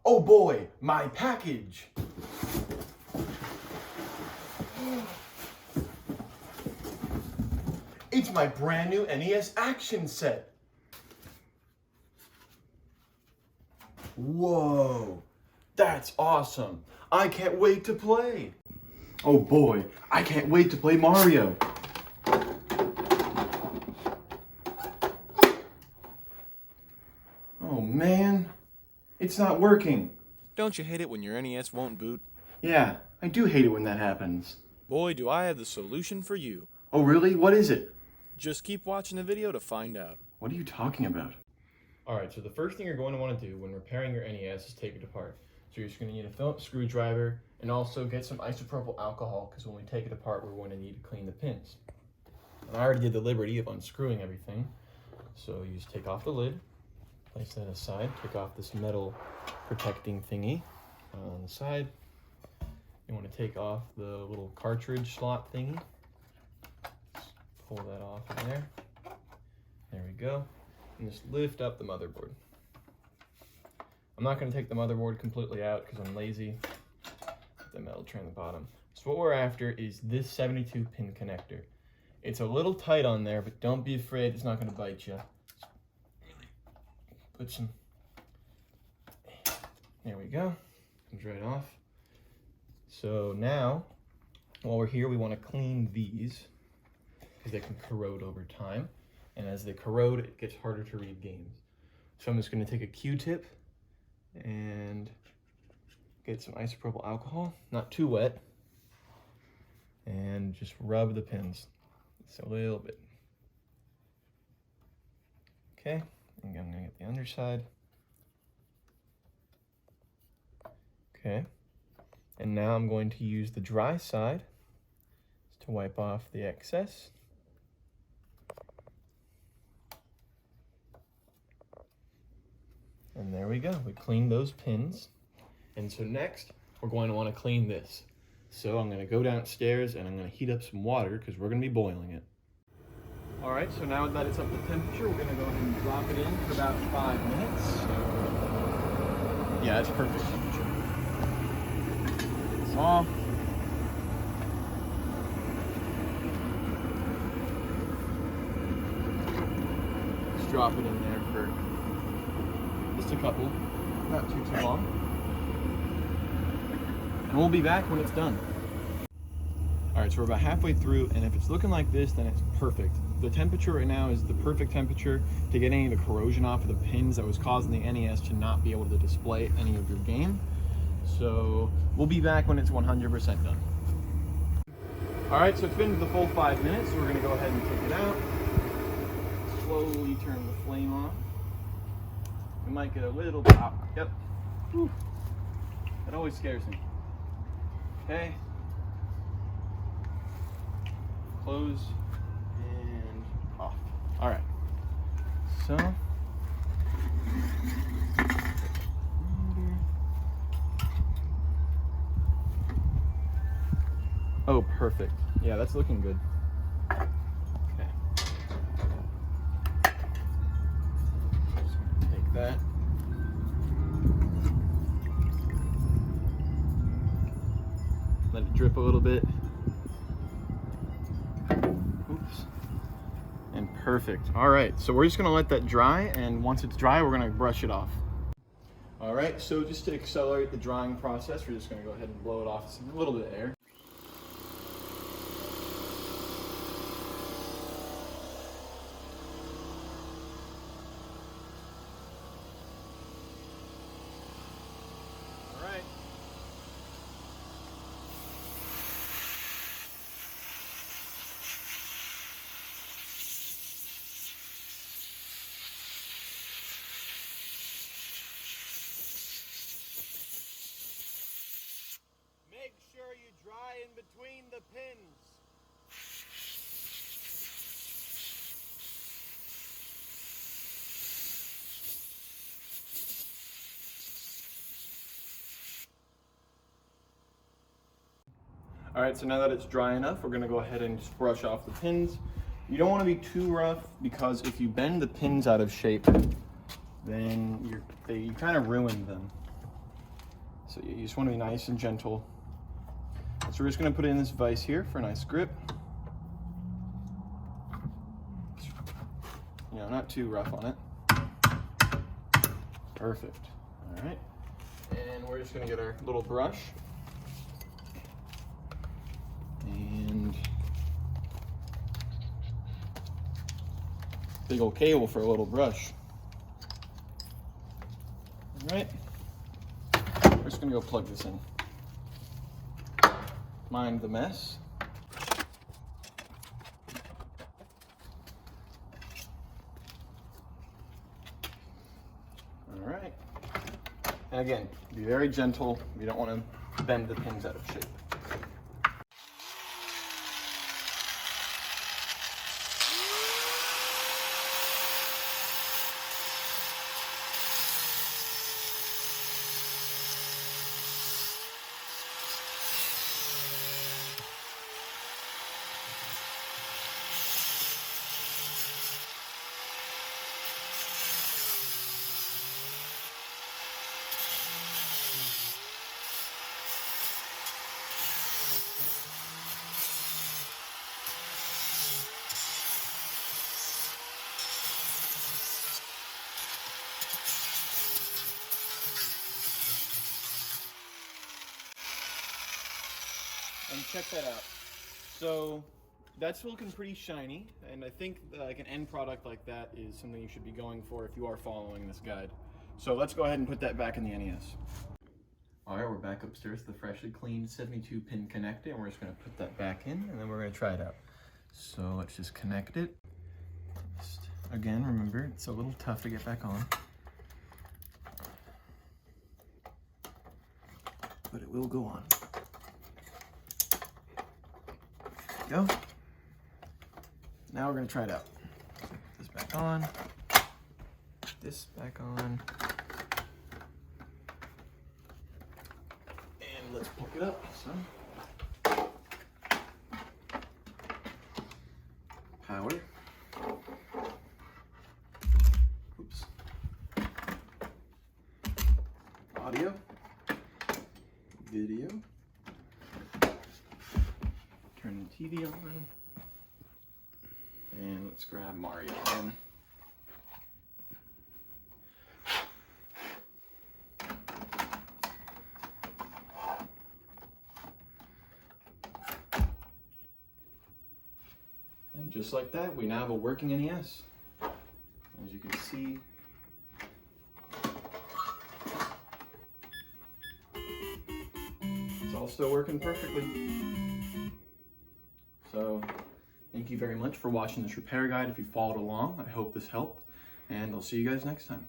Oh boy, my package! It's my brand new NES action set! Whoa, that's awesome! I can't wait to play! Oh boy, I can't wait to play Mario! Oh man, it's not working. Don't you hate it when your NES won't boot? Yeah, I do hate it when that happens. Boy, do I have the solution for you. Oh really? What is it? Just keep watching the video to find out. What are you talking about? Alright, so the first thing you're going to want to do when repairing your NES is take it apart. So you're just going to need a Phillips screwdriver and also get some isopropyl alcohol because when we take it apart we're going to need to clean the pins. And I already did the liberty of unscrewing everything. So you just take off the lid, place that aside, take off this metal protecting thingy on the side. You want to take off the little cartridge slot thingy. Just pull that off in there. There we go. And just lift up the motherboard. I'm not going to take the motherboard completely out because I'm lazy. The metal tray on the bottom. So what we're after is this 72 pin connector. It's a little tight on there, but don't be afraid, it's not going to bite you. Really put some, there we go, comes right off. So now, while we're here, we want to clean these because they can corrode over time. And as they corrode, it gets harder to read games. So I'm just going to take a Q-tip and get some isopropyl alcohol, not too wet, and just rub the pins. Just a little bit. Okay, I'm going to get the underside. Okay, and now I'm going to use the dry side to wipe off the excess. And there we go, we cleaned those pins. And so next, we're going to want to clean this. So I'm going to go downstairs and I'm going to heat up some water because we're going to be boiling it. All right, so now that it's up to temperature, we're going to go ahead and drop it in for about 5 minutes. Yeah, that's perfect temperature. It's off. Just drop it in there for just a couple, not too long. And we'll be back when it's done. All right, so we're about halfway through, and if it's looking like this, then it's perfect. The temperature right now is the perfect temperature to get any of the corrosion off of the pins that was causing the NES to not be able to display any of your game. So we'll be back when it's 100% done. All right, so it's been the full 5 minutes, so we're gonna go ahead and take it out. Slowly turn the flame off. We might get a little bit out. Yep. Whew. That always scares me. Okay. Close and off. All right. So. Oh, perfect. Yeah, that's looking good. Okay. Take that. Let it drip a little bit. Oops. And perfect. All right, so we're just gonna let that dry, and once it's dry, we're gonna brush it off. All right, so just to accelerate the drying process, we're just gonna go ahead and blow it off with a little bit of air. All right. Make sure you dry in between the pins. All right, so now that it's dry enough, we're gonna go ahead and just brush off the pins. You don't wanna be too rough because if you bend the pins out of shape, then you kind of ruin them. So you just want to be nice and gentle. So we're just going to put it in this vise here for a nice grip. You know, not too rough on it. Perfect. All right. And we're just going to get our little brush. And big old cable for a little brush. All right. We're just going to go plug this in. Mind the mess. All right. And again, be very gentle. You don't want to bend the pins out of shape. And check that out. So that's looking pretty shiny, and I think like an end product like that is something you should be going for if you are following this guide. So let's go ahead and put that back in the NES. All right, we're back upstairs with the freshly cleaned 72 pin connector, and we're just gonna put that back in, and then we're gonna try it out. So let's just connect it. Again, remember, it's a little tough to get back on, but it will go on. Go. Now we're gonna try it out. This back on. This back on. And let's plug it up. So, power. Oops. Audio. Video. Turn the TV on. And let's grab Mario again. And just like that, we now have a working NES. As you can see, it's all still working perfectly. So, thank you very much for watching this repair guide. If you followed along, I hope this helped, and I'll see you guys next time.